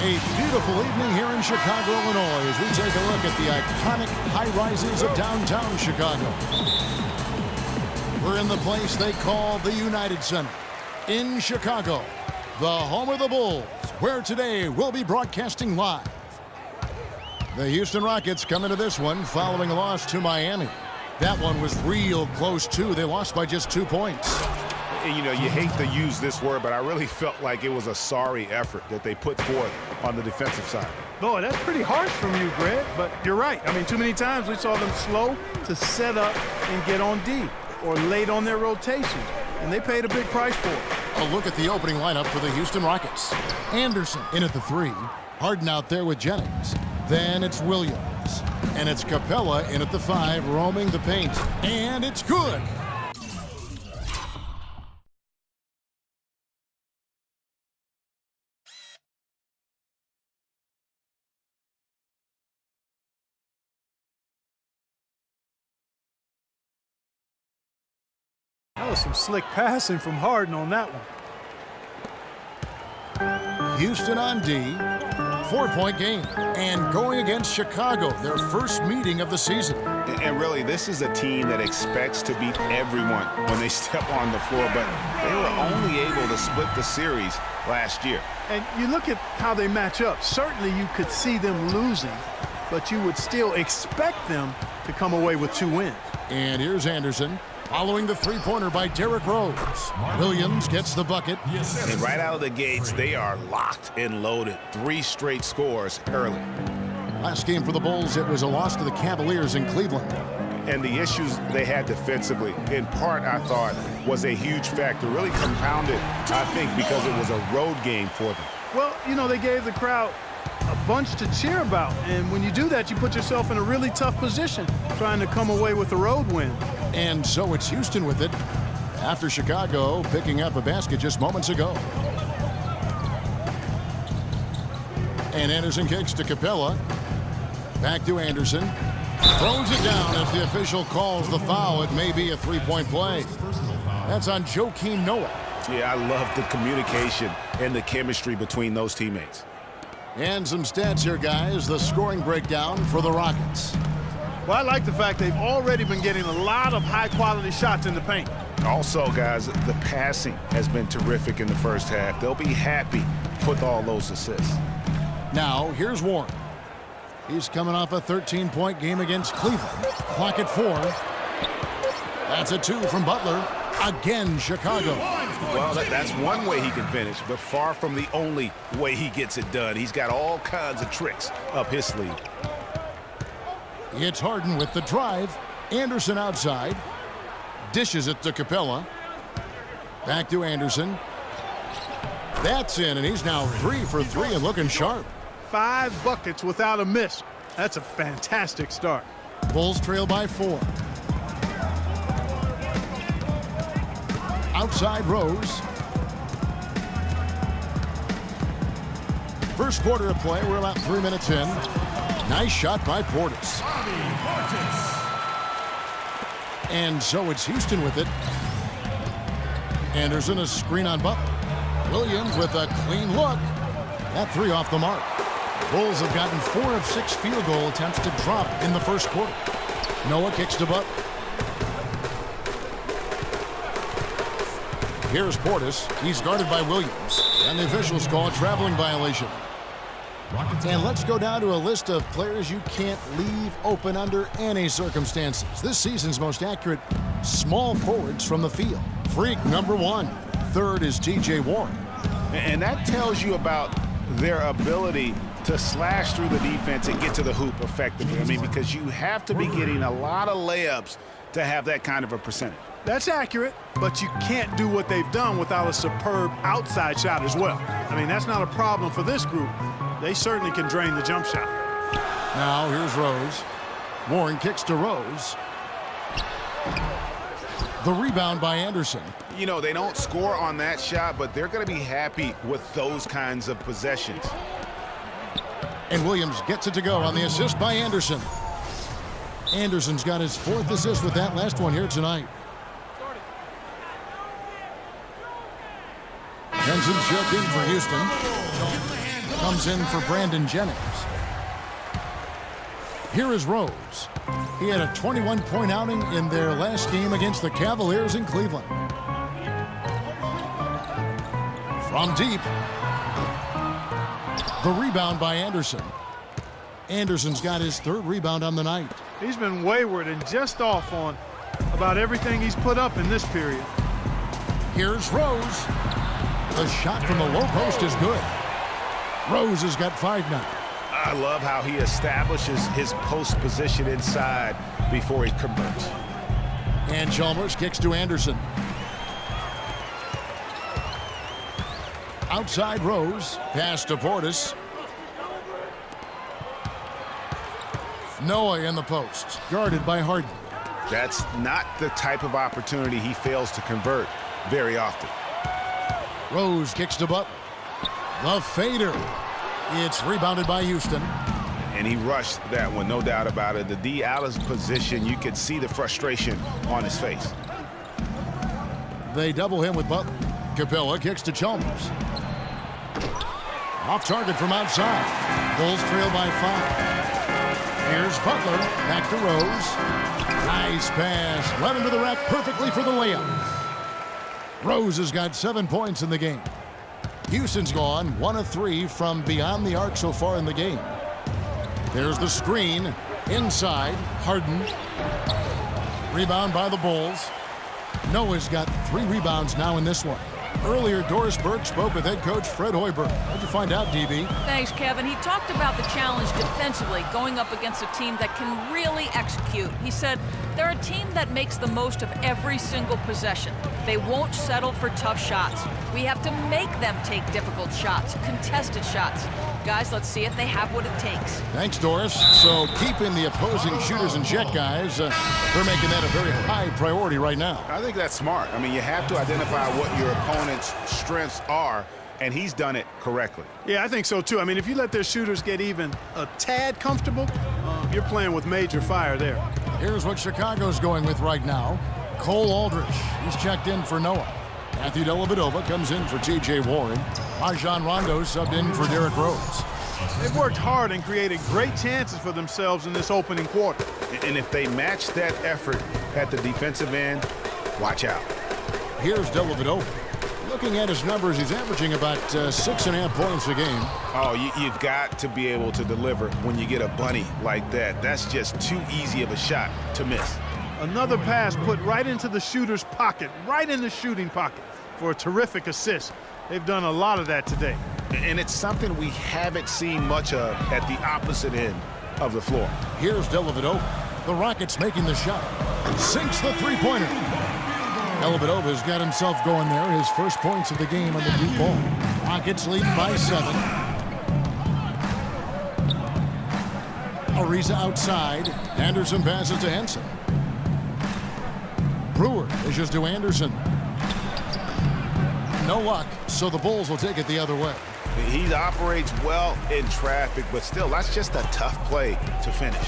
A beautiful evening here in Chicago, Illinois, as we take a look at the iconic high-rises of downtown Chicago. We're in the place they call the United Center in Chicago, the home of the Bulls, where today we'll be broadcasting live. The Houston Rockets come into this one following a loss to Miami. That one was real close, too. They lost by just 2 points. You know, you hate to use this word, but I really felt like it was a sorry effort that they put forth on the defensive side. Boy, that's pretty harsh from you, Greg, but you're right. I mean, too many times we saw them slow to set up and get on D or late on their rotation, and they paid a big price for it. A look at the opening lineup for the Houston Rockets. Anderson in at the 3. Harden out there with Jennings. Then it's Williams. And it's Capella in at the 5, roaming the paint. And it's good. That was some slick passing from Harden on that one. Houston on D. 4-point game. And going against Chicago, their first meeting of the season. And really, this is a team that expects to beat everyone when they step on the floor, but they were only able to split the series last year. And you look at how they match up. Certainly you could see them losing, but you would still expect them to come away with 2 wins. And here's Anderson. Following the three-pointer by Derrick Rose. Williams gets the bucket. And right out of the gates, they are locked and loaded. 3 straight scores early. Last game for the Bulls, it was a loss to the Cavaliers in Cleveland. And the issues they had defensively, in part, I thought, was a huge factor. Really compounded, I think, because it was a road game for them. Well, you know, they gave the crowd a bunch to cheer about. And when you do that, you put yourself in a really tough position trying to come away with a road win. And so it's Houston with it after Chicago picking up a basket just moments ago. And Anderson kicks to Capella. Back to Anderson. Throws it down as the official calls the foul. It may be a 3-point play. That's on Joakim Noah. Yeah, I love the communication and the chemistry between those teammates. And some stats here, guys. The scoring breakdown for the Rockets. Well, I like the fact they've already been getting a lot of high-quality shots in the paint. Also, guys, the passing has been terrific in the first half. They'll be happy with all those assists. Now, here's Warren. He's coming off a 13-point game against Cleveland. Clock at 4. That's a 2 from Butler. Again, Chicago. Well, that's one way he can finish, but far from the only way he gets it done. He's got all kinds of tricks up his sleeve. It's Harden with the drive. Anderson outside. Dishes it to Capella. Back to Anderson. That's in, and he's now 3 for 3 and looking sharp. 5 buckets without a miss. That's a fantastic start. Bulls trail by 4. Outside Rose. First quarter of play. We're about 3 minutes in. Nice shot by Portis. And so it's Houston with it. Anderson, a screen on Butler. Williams with a clean look. That 3 off the mark. Bulls have gotten 4 of 6 field goal attempts to drop in the first quarter. Noah kicks to Butler. Here's Portis. He's guarded by Williams. And the officials call a traveling violation. And let's go down to a list of players you can't leave open under any circumstances. This season's most accurate small forwards from the field. Freak number 1. Third is T.J. Warren. And that tells you about their ability to slash through the defense and get to the hoop effectively. I mean, because you have to be getting a lot of layups to have that kind of a percentage. That's accurate, but you can't do what they've done without a superb outside shot as well. I mean, that's not a problem for this group. They certainly can drain the jump shot. Now here's Rose. Warren kicks to Rose. The rebound by Anderson. You know, they don't score on that shot, but they're going to be happy with those kinds of possessions. And Williams gets it to go on the assist by Anderson. Anderson's got his 4th assist with that last one here tonight. Henson checked in for Houston. comes in for Brandon Jennings. Here is Rose. He had a 21-point outing in their last game against the Cavaliers in Cleveland. From deep. The rebound by Anderson. Anderson's got his 3rd rebound on the night. He's been wayward and just off on about everything he's put up in this period. Here's Rose. The shot from the low post is good. Rose has got 5 now. I love how he establishes his post position inside before he converts. And Chalmers kicks to Anderson. Outside Rose. Pass to Portis. Noah in the post. Guarded by Harden. That's not the type of opportunity he fails to convert very often. Rose kicks to Butler. The fader. It's rebounded by Houston. And he rushed that one, no doubt about it. The D out of position, you could see the frustration on his face. They double him with Butler. Capella kicks to Chalmers. Off target from outside. Bulls trail by 5. Here's Butler. Back to Rose. Nice pass. Led into the rack perfectly for the layup. Rose has got 7 points in the game. Houston's gone 1 of 3 from beyond the arc so far in the game. There's the screen. Inside. Harden. Rebound by the Bulls. Noah's got 3 rebounds now in this one. Earlier, Doris Burke spoke with head coach Fred Hoiberg. How'd you find out, DB? Thanks, Kevin. He talked about the challenge defensively, going up against a team that can really execute. He said, they're a team that makes the most of every single possession. They won't settle for tough shots. We have to make them take difficult shots, contested shots. Guys, let's see if they have what it takes. Thanks, Doris. So keeping the opposing shooters in check, guys, they're making that a very high priority right now. I think that's smart. I mean, you have to identify what your opponent's strengths are, and he's done it correctly. Yeah, I think so, too. I mean, if you let their shooters get even a tad comfortable, you're playing with major fire there. Here's what Chicago's going with right now. Cole Aldrich. He's checked in for Noah. Matthew Dellavedova comes in for T.J. Warren. Rajon Rondo subbed in for Derrick Rose. They've worked hard and created great chances for themselves in this opening quarter. And if they match that effort at the defensive end, watch out. Here's Dellavedova. Looking at his numbers, he's averaging about 6.5 points a game. Oh, you've got to be able to deliver when you get a bunny like that. That's just too easy of a shot to miss. Another pass put right into the shooter's pocket, right in the shooting pocket for a terrific assist. They've done a lot of that today. And it's something we haven't seen much of at the opposite end of the floor. Here's Dellavedova. The Rockets making the shot. Sinks the three-pointer. Dellavedova's got himself going there. His first points of the game on the deep ball. Rockets lead by 7. Ariza outside. Anderson passes to Henson. Brewer dishes to Anderson. No luck, so the Bulls will take it the other way. He operates well in traffic, but still, that's just a tough play to finish.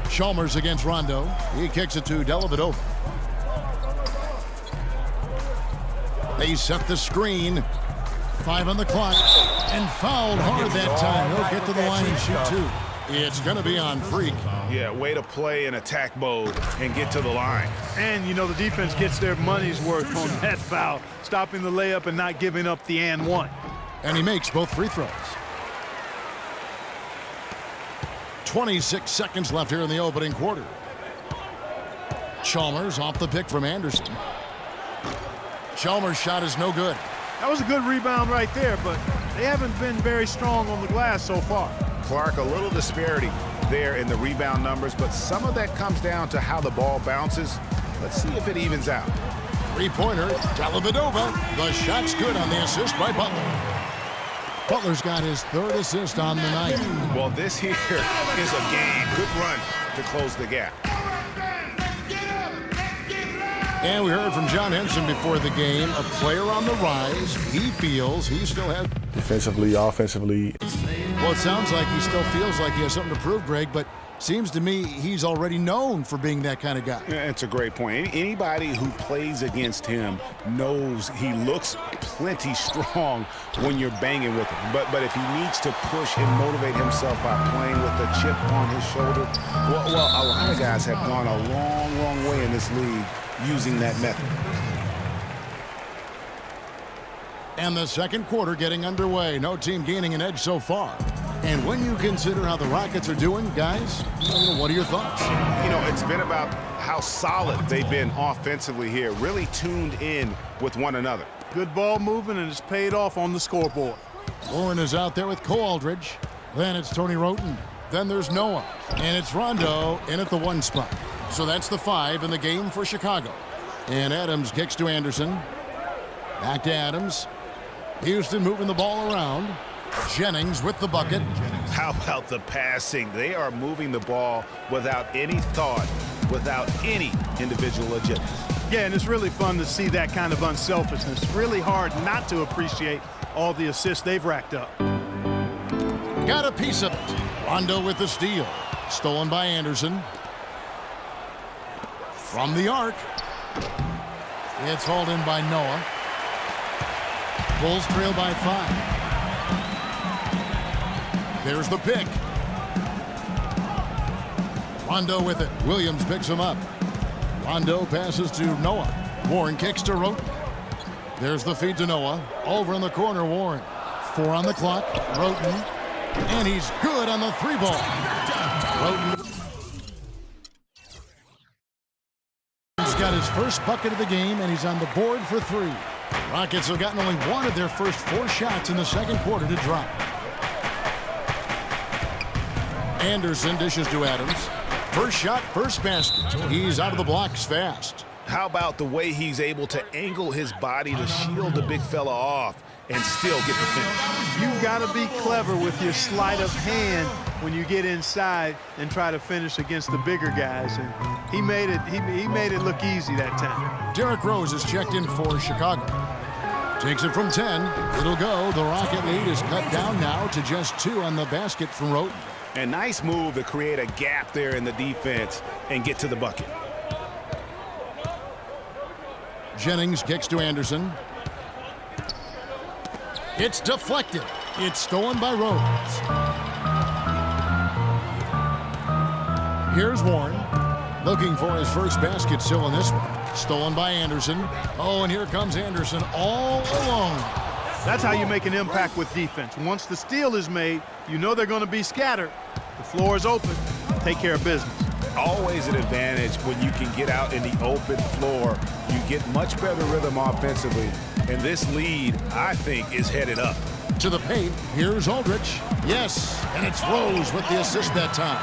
Chalmers against Rondo. He kicks it to Dellavedova. They set the screen. 5 on the clock. And fouled hard that time. He'll get to the line and shoot 2. It's going to be on Freak. Yeah, way to play in attack mode and get to the line. And, you know, the defense gets their money's worth on that foul, stopping the layup and not giving up the and one. And he makes both free throws. 26 seconds left here in the opening quarter. Chalmers off the pick from Anderson. Chalmers' shot is no good. That was a good rebound right there, but they haven't been very strong on the glass so far. Clark, a little disparity there in the rebound numbers, but some of that comes down to how the ball bounces. Let's see if it evens out. Three-pointer, Dellavedova. The shot's good on the assist by Butler. Butler's got his 3rd assist on the night. Well, this here is a game. Good run to close the gap. And we heard from John Henson before the game, a player on the rise. He feels he still has... Defensively, offensively. Well, it sounds like he still feels like he has something to prove, Greg, but Seems to me he's already known for being that kind of guy. Yeah, it's a great point. Anybody who plays against him knows he looks plenty strong when you're banging with him. But if he needs to push and motivate himself by playing with a chip on his shoulder, well, a lot of guys have gone a long, long way in this league using that method. And the second quarter getting underway. No team gaining an edge so far. And when you consider how the Rockets are doing, guys, what are your thoughts? It's been about how solid they've been offensively here, really tuned in with one another. Good ball movement, and it's paid off on the scoreboard. Warren is out there with Cole Aldridge. Then it's Tony Roten. Then there's Noah. And it's Rondo in at the 1 spot. So that's the 5 in the game for Chicago. And Adams kicks to Anderson. Back to Adams. Houston moving the ball around. Jennings with the bucket. How about the passing? They are moving the ball without any thought, without any individual agenda. Yeah, and it's really fun to see that kind of unselfishness. Really hard not to appreciate all the assists they've racked up. Got a piece of it. Rondo with the steal. Stolen by Anderson. From the arc. It's hauled in by Noah. Bulls trail by 5. There's the pick. Rondo with it. Williams picks him up. Rondo passes to Noah. Warren kicks to Roten. There's the feed to Noah. Over in the corner, Warren. 4 on the clock. Roten. And he's good on the 3 ball. Roten. He's got his first bucket of the game, and he's on the board for 3. Rockets have gotten only 1 of their first 4 shots in the second quarter to drop. Anderson dishes to Adams. First shot, first basket. He's out of the blocks fast. How about the way he's able to angle his body to shield the big fella off and still get the finish? You've got to be clever with your sleight of hand when you get inside and try to finish against the bigger guys. And he made it look easy that time. Derrick Rose is checked in for Chicago. Takes it from 10. It'll go. The Rocket lead is cut down now to just 2 on the basket from Roten. A nice move to create a gap there in the defense and get to the bucket. Jennings kicks to Anderson. It's deflected. It's stolen by Rose. Here's Warren. Looking for his first basket still in this one. Stolen by Anderson. Oh, and here comes Anderson all alone. That's how you make an impact with defense. Once the steal is made, you know they're going to be scattered. The floor is open. Take care of business. Always an advantage when you can get out in the open floor. You get much better rhythm offensively. And this lead, I think, is headed up. To the paint, here's Aldridge. Yes, and it's Rose with the assist that time.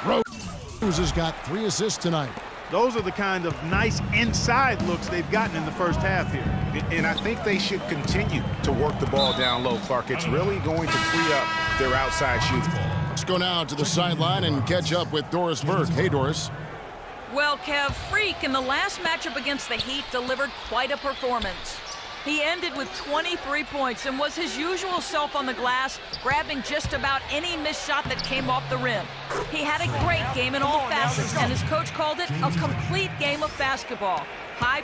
Rose has got 3 assists tonight. Those are the kind of nice inside looks they've gotten in the first half here. And I think they should continue to work the ball down low, Clark. It's really going to free up their outside shooting. Let's go now to the sideline and catch up with Doris Burke. Hey, Doris. Well, Kev, Freak in the last matchup against the Heat delivered quite a performance. He ended with 23 points and was his usual self on the glass, grabbing just about any missed shot that came off the rim. He had a great game in all facets, and his coach called it a complete game of basketball. High